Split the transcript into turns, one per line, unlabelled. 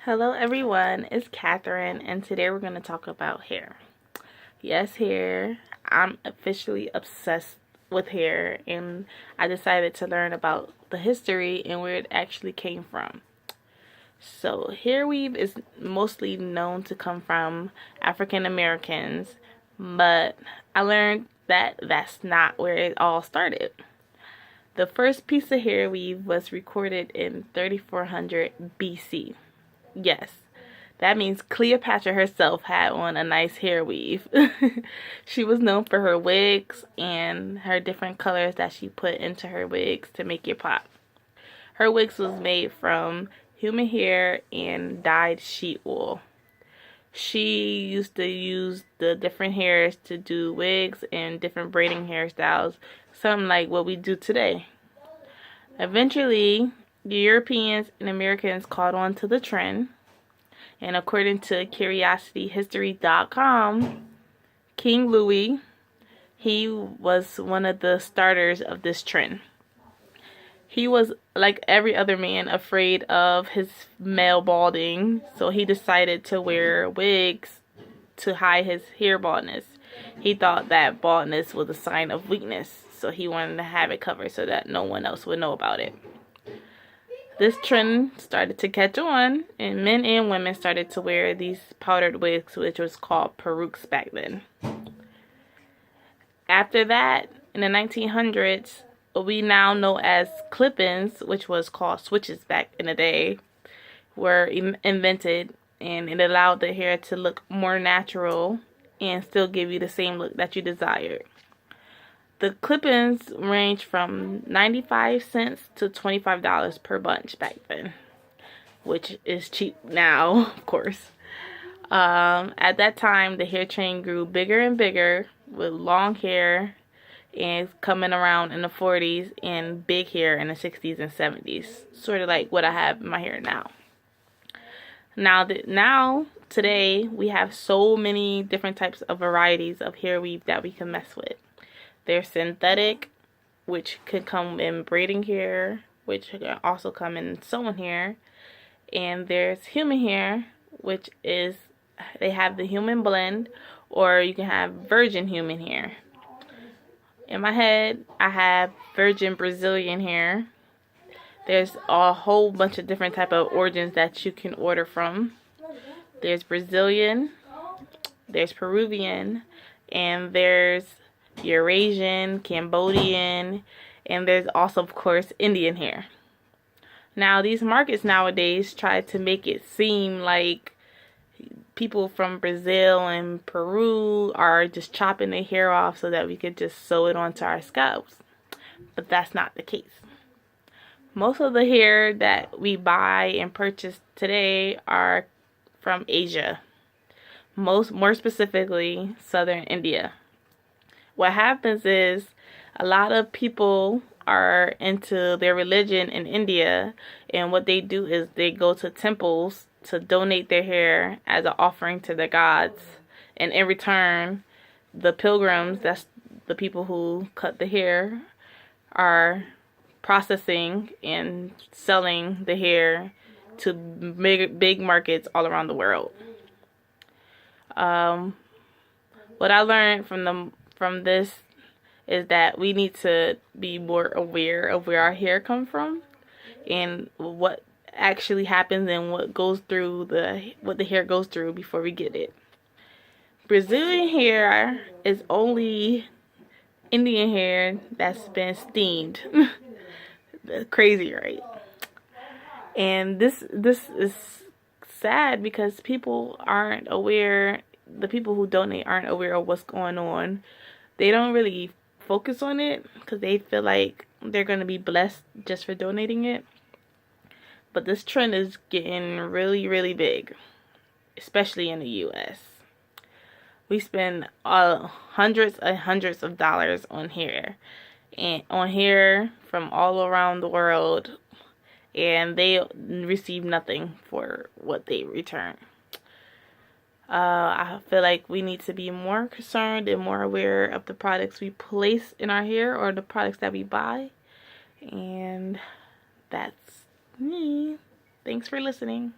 Hello everyone, it's Catherine and today we're going to talk about hair. Yes, hair. I'm officially obsessed with hair and I decided to learn about the history and where it actually came from. So, hair weave is mostly known to come from African Americans, but I learned that that's not where it all started. The first piece of hair weave was recorded in 3400 BC. Yes, that means Cleopatra herself had on a nice hair weave. She was known for her wigs and her different colors that she put into her wigs to make it pop. Her wigs was made from human hair and dyed sheep wool. She used to use the different hairs to do wigs and different braiding hairstyles, something like what we do today. Eventually, the Europeans and Americans caught on to the trend, and according to CuriosityHistory.com, King Louis, he was one of the starters of this trend. He was, like every other man, afraid of his male balding, so he decided to wear wigs to hide his hair baldness. He thought that baldness was a sign of weakness, so he wanted to have it covered so that no one else would know about it. This trend started to catch on, and men and women started to wear these powdered wigs, which was called perukes back then. After that, in the 1900s, we now know as clip-ins, which was called switches back in the day, were invented, and it allowed the hair to look more natural and still give you the same look that you desired. The clip-ins range from 95 cents to $25 per bunch back then, which is cheap now, of course. At that time, the hair train grew bigger and bigger with long hair and coming around in the 40s and big hair in the 60s and 70s, sort of like what I have in my hair now. Now, today, we have so many different types of varieties of hair weave that we can mess with. There's synthetic, which could come in braiding hair, which can also come in sewn hair. And there's human hair, which is, they have the human blend, or you can have virgin human hair. In my head, I have virgin Brazilian hair. There's a whole bunch of different type of origins that you can order from. There's Brazilian, there's Peruvian, and there's Eurasian, Cambodian, and there's also, of course, Indian hair. Now, these markets nowadays try to make it seem like people from Brazil and Peru are just chopping their hair off so that we could just sew it onto our scalps. But that's not the case. Most of the hair that we buy and purchase today are from Asia. More specifically, southern India. What happens is a lot of people are into their religion in India, and what they do is they go to temples to donate their hair as an offering to the gods, and in return, the pilgrims, that's the people who cut the hair, are processing and selling the hair to big markets all around the world. What I learned from this is that we need to be more aware of where our hair comes from and what actually happens and what the hair goes through before we get it. Brazilian hair is only Indian hair that's been steamed. Crazy, right? And this is sad because people aren't aware. The people who donate aren't aware of what's going on. They don't really focus on it because they feel like they're going to be blessed just for donating it. But this trend is getting really, really big, especially in the U.S. We spend hundreds and hundreds of dollars on hair from all around the world, and they receive nothing for what they return. I feel like we need to be more concerned and more aware of the products we place in our hair or the products that we buy. And that's me. Thanks for listening.